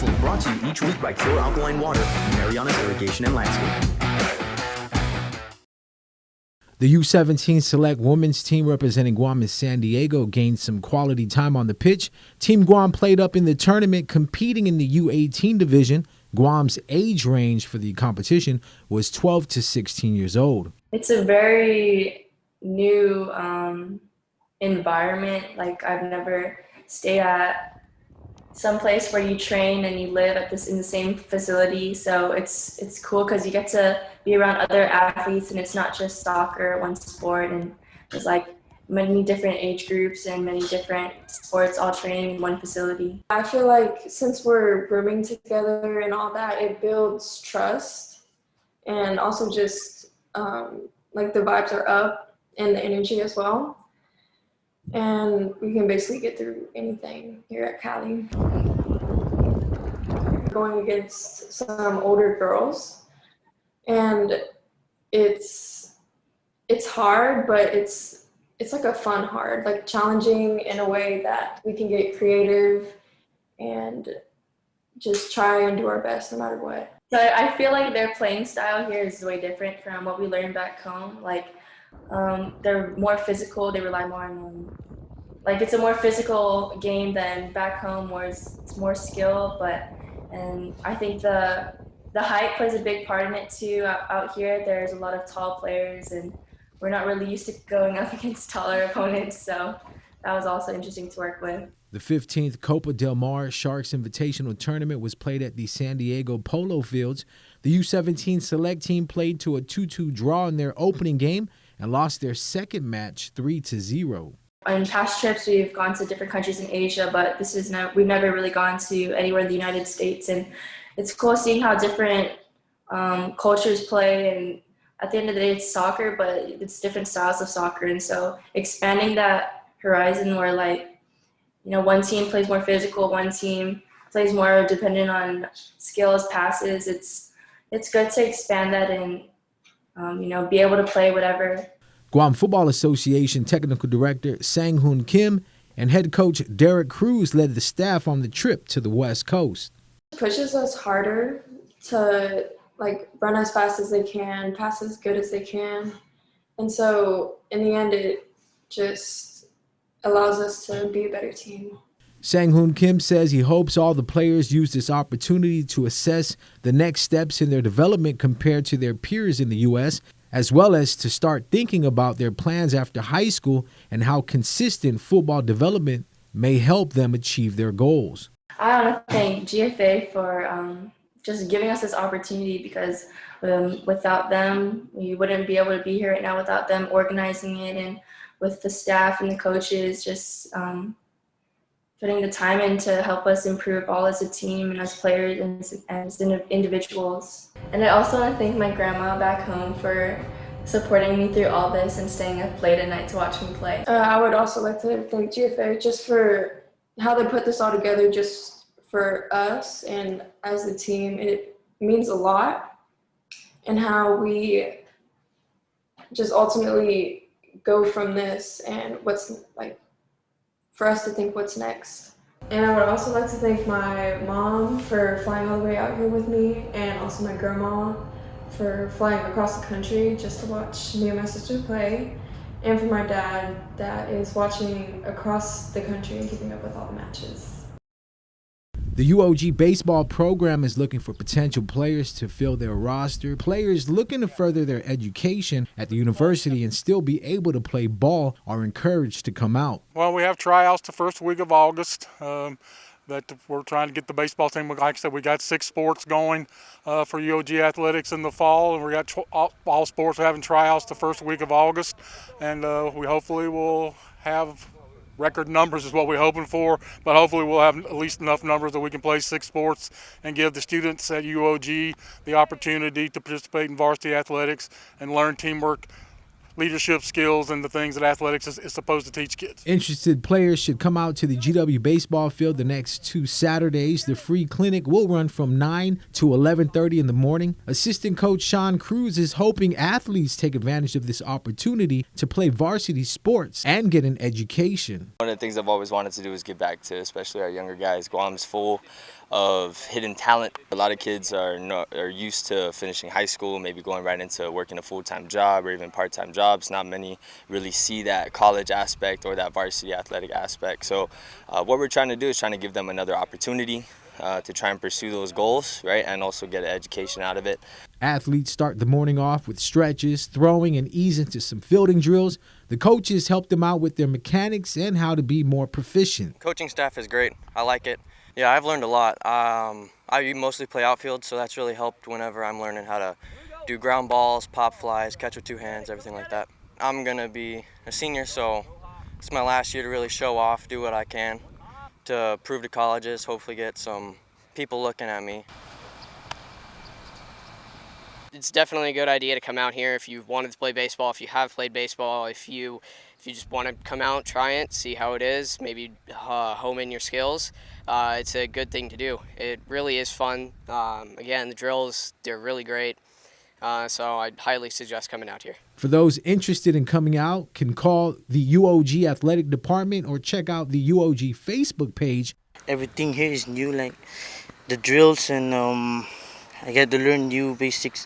SportsLink, brought to you each week by Pure Alkaline Water and Mariana's Irrigation and Landscape. The U17 Select Women's Team representing Guam in San Diego gained some quality time on the pitch. Team Guam played up in the tournament, competing in the U18 division. Guam's age range for the competition was 12 to 16 years old. It's a very new environment. Like, I've never stayed at some place where you train and you live in the same facility. So it's cool because you get to be around other athletes, and it's not just soccer, one sport, and there's like many different age groups and many different sports all training in one facility. I feel like since we're rooming together and all that, it builds trust, and also just like the vibes are up and the energy as well. And we can basically get through anything here at Cali. Going against some older girls, and it's hard, but it's like a fun hard, like challenging in a way that we can get creative and just try and do our best no matter what. So I feel like their playing style here is way different from what we learned back home. Like, they're more physical. They rely more on, it's a more physical game than back home, where it's more skill. And I think the height plays a big part in it too. Out here, there's a lot of tall players, and we're not really used to going up against taller opponents. So that was also interesting to work with. The 15th Copa Del Mar Sharks Invitational Tournament was played at the San Diego Polo Fields. The U17 Select team played to a 2-2 draw in their opening game and lost their second match 3-0. On past trips, we've gone to different countries in Asia, but we've never really gone to anywhere in the United States. And it's cool seeing how different cultures play. And at the end of the day, it's soccer, but it's different styles of soccer. And so expanding that horizon where, one team plays more physical, one team plays more dependent on skills, passes. It's good to expand that and, be able to play whatever. Guam Football Association Technical Director Sang-Hoon Kim and head coach Derek Cruz led the staff on the trip to the West Coast. It pushes us harder to run as fast as they can, pass as good as they can. And so in the end, it just allows us to be a better team. Sang-Hoon Kim says he hopes all the players use this opportunity to assess the next steps in their development compared to their peers in the U.S., as well as to start thinking about their plans after high school and how consistent football development may help them achieve their goals. I want to thank GFA for just giving us this opportunity, because without them, we wouldn't be able to be here right now, without them organizing it, and with the staff and the coaches just putting the time in to help us improve all as a team and as players and as individuals. And I also want to thank my grandma back home for supporting me through all this and staying up late at night to watch me play. I would also like to thank GFA just for how they put this all together just for us and as a team. It means a lot, and how we just ultimately go from this and for us to think what's next. And I would also like to thank my mom for flying all the way out here with me, and also my grandma for flying across the country just to watch me and my sister play, and for my dad that is watching across the country and keeping up with all the matches. The UOG baseball program is looking for potential players to fill their roster. Players looking to further their education at the university and still be able to play ball are encouraged to come out. Well, we have tryouts the first week of August. That we're trying to get the baseball team. Like I said, we got 6 sports going for UOG athletics in the fall, and we got all sports having tryouts the first week of August, and we hopefully will have record numbers is what we're hoping for, but hopefully we'll have at least enough numbers that we can play 6 sports and give the students at UOG the opportunity to participate in varsity athletics and learn teamwork leadership skills and the things that athletics is supposed to teach kids. Interested players should come out to the GW baseball field the next 2 Saturdays. The free clinic will run from 9 to 11:30 in the morning. Assistant coach Sean Cruz is hoping athletes take advantage of this opportunity to play varsity sports and get an education. One of the things I've always wanted to do is give back to especially our younger guys. Guam's full of hidden talent. A lot of kids are used to finishing high school, maybe going right into working a full-time job or even part-time jobs. Not many really see that college aspect or that varsity athletic aspect. So what we're trying to do is trying to give them another opportunity to try and pursue those goals, right, and also get an education out of it. Athletes start the morning off with stretches, throwing, and ease into some fielding drills. The coaches help them out with their mechanics and how to be more proficient. Coaching staff is great. I like it. Yeah, I've learned a lot. I mostly play outfield, so that's really helped whenever I'm learning how to do ground balls, pop flies, catch with 2 hands, everything like that. I'm going to be a senior, so it's my last year to really show off, do what I can to prove to colleges, hopefully get some people looking at me. It's definitely a good idea to come out here if you wanted to play baseball, if you have played baseball, if you just want to come out, try it, see how it is, maybe home in your skills. It's a good thing to do. It really is fun. Again, the drills, they're really great. So I'd highly suggest coming out here. For those interested in coming out, can call the UOG Athletic Department or check out the UOG Facebook page. Everything here is new, like the drills, and I get to learn new basic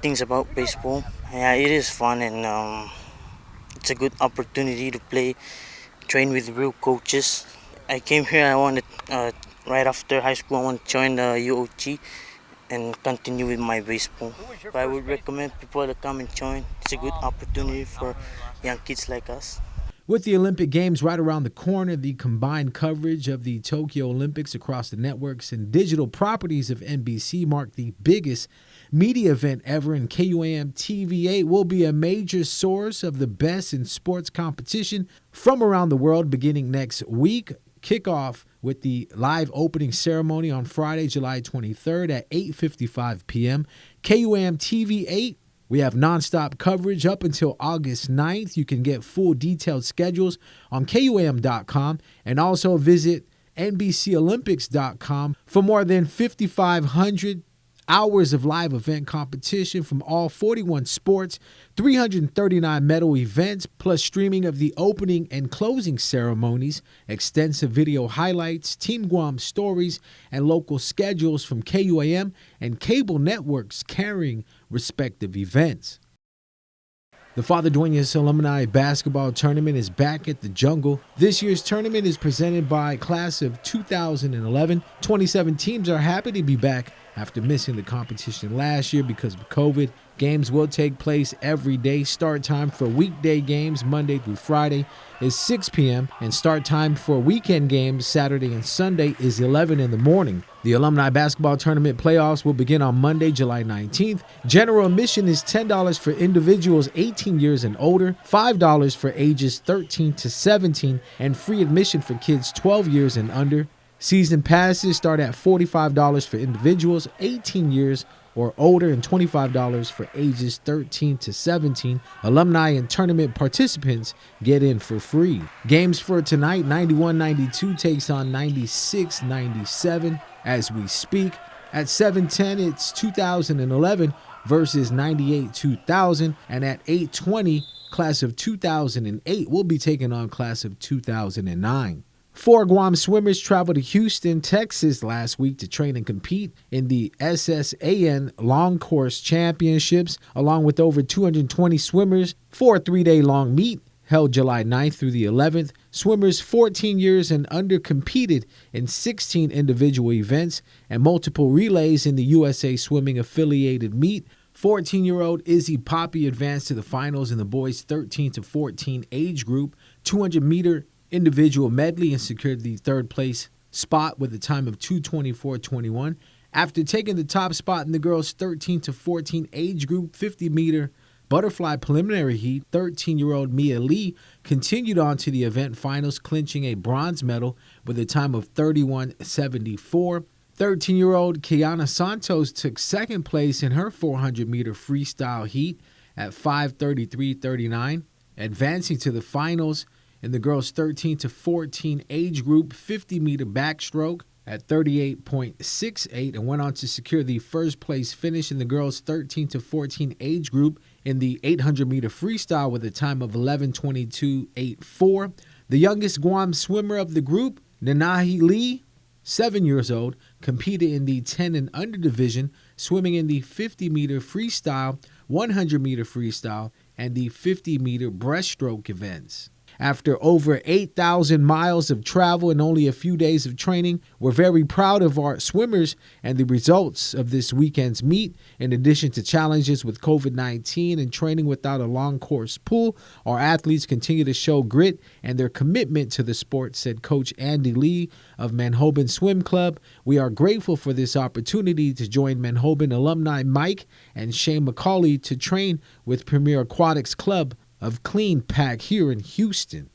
things about baseball. Yeah, it is fun, and it's a good opportunity to train with real coaches. I came here, I wanted, right after high school, I want to join the UOG and continue with my baseball. But I would recommend people to come and join. It's a good opportunity for young kids like us. With the Olympic Games right around the corner, the combined coverage of the Tokyo Olympics across the networks and digital properties of NBC mark the biggest media event ever, and KUAM TV8 will be a major source of the best in sports competition from around the world beginning next week. Kickoff with the live opening ceremony on Friday, July 23rd at 8:55 p.m. KUAM TV8. We have nonstop coverage up until August 9th. You can get full detailed schedules on KUAM.com and also visit NBCOlympics.com for more than 5,500 hours of live event competition from all 41 sports, 339 medal events, plus streaming of the opening and closing ceremonies, extensive video highlights, Team Guam stories, and local schedules from KUAM and cable networks carrying respective events. The Father Dueñas Alumni Basketball Tournament is back at the Jungle. This year's tournament is presented by Class of 2011. 27 teams are happy to be back after missing the competition last year because of COVID. Games will take place every day. Start time for weekday games Monday through Friday is 6 p.m. and start time for weekend games Saturday and Sunday is 11 in the morning. The Alumni Basketball Tournament playoffs will begin on Monday, July 19th. General admission is $10 for individuals 18 years and older, $5 for ages 13 to 17, and free admission for kids 12 years and under. Season passes start at $45 for individuals 18 years or older and $25 for ages 13 to 17. Alumni and tournament participants get in for free. Games for tonight, 91-92 takes on 96-97 as we speak. At 7:10, it's 2011 versus 98-2000. And at 8:20, Class of 2008 will be taking on Class of 2009. 4 Guam swimmers traveled to Houston, Texas last week to train and compete in the SSAN Long Course Championships, along with over 220 swimmers for a 3-day long meet held July 9th through the 11th. Swimmers 14 years and under competed in 16 individual events and multiple relays in the USA Swimming affiliated meet. 14-year-old Izzy Poppy advanced to the finals in the boys 13 to 14 age group 200-meter individual medley and secured the third place spot with a time of 2:24.21. After taking the top spot in the girls 13 to 14 age group 50-meter butterfly preliminary heat, 13-year-old Mia Lee continued on to the event finals, clinching a bronze medal with a time of 31:74. 13-year-old Kiana Santos took second place in her 400-meter freestyle heat at 5:33.39, advancing to the finals in the girls 13 to 14 age group 50-meter backstroke at 38.68, and went on to secure the first place finish in the girls 13 to 14 age group in the 800-meter freestyle with a time of 11:22.84. The youngest Guam swimmer of the group, Nanahi Lee, 7 years old, competed in the 10 and under division, swimming in the 50-meter freestyle, 100-meter freestyle, and the 50-meter breaststroke events. After over 8,000 miles of travel and only a few days of training, we're very proud of our swimmers and the results of this weekend's meet. In addition to challenges with COVID-19 and training without a long course pool, our athletes continue to show grit and their commitment to the sport, said Coach Andy Lee of Manhoban Swim Club. We are grateful for this opportunity to join Manhoban alumni Mike and Shane McCauley to train with Premier Aquatics Club of Clean Pack here in Houston.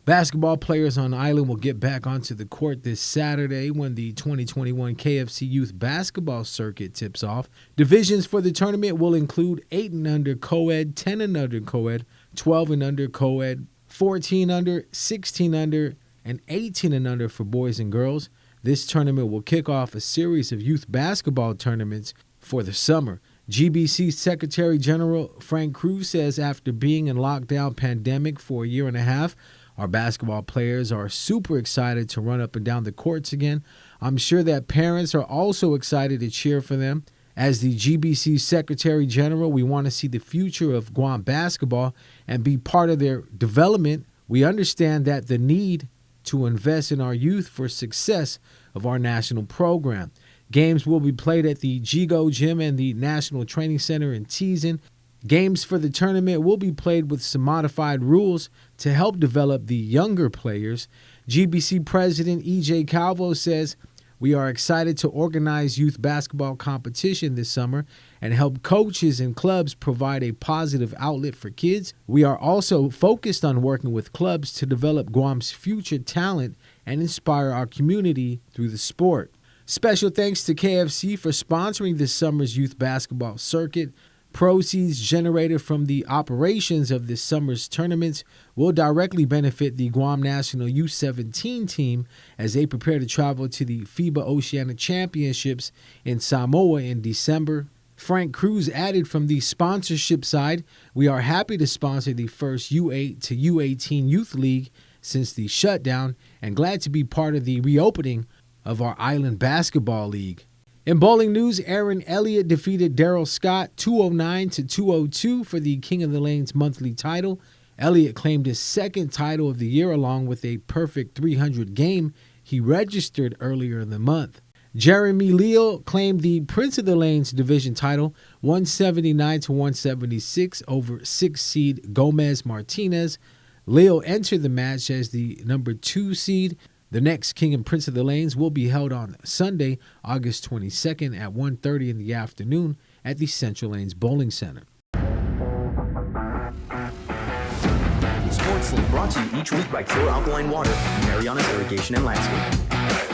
Basketball players on the island will get back onto the court this Saturday when the 2021 KFC Youth Basketball Circuit tips off. Divisions for the tournament will include 8 and under co-ed, 10 and under co-ed, 12 and under co-ed, 14 under, 16 under, and 18 and under for boys and girls. This tournament will kick off a series of youth basketball tournaments for the summer. GBC Secretary General Frank Cruz says after being in lockdown pandemic for a year and a half, our basketball players are super excited to run up and down the courts again. I'm sure that parents are also excited to cheer for them. As the GBC Secretary General, we want to see the future of Guam basketball and be part of their development. We understand that the need to invest in our youth for success of our national program. Games will be played at the Gigo Gym and the National Training Center in Teason. Games for the tournament will be played with some modified rules to help develop the younger players. GBC President E.J. Calvo says, we are excited to organize youth basketball competition this summer and help coaches and clubs provide a positive outlet for kids. We are also focused on working with clubs to develop Guam's future talent and inspire our community through the sport. Special thanks to KFC for sponsoring this summer's youth basketball circuit. Proceeds generated from the operations of this summer's tournaments will directly benefit the Guam National U17 team as they prepare to travel to the FIBA Oceania Championships in Samoa in December. Frank Cruz added from the sponsorship side, we are happy to sponsor the first U8 to U18 youth league since the shutdown and glad to be part of the reopening of our Island Basketball League. In bowling news, Aaron Elliott defeated Daryl Scott 209 to 202 for the King of the Lanes monthly title. Elliott claimed his second title of the year along with a perfect 300 game he registered earlier in the month. Jeremy Leal claimed the Prince of the Lanes division title 179 to 176 over 6 seed Gomez Martinez. Leal entered the match as the number 2 seed. The next King and Prince of the Lanes will be held on Sunday, August 22nd at 1:30 in the afternoon at the Central Lanes Bowling Center. SportsLink brought to you each week by Pure Alkaline Water, Mariana's Irrigation and Landscaping.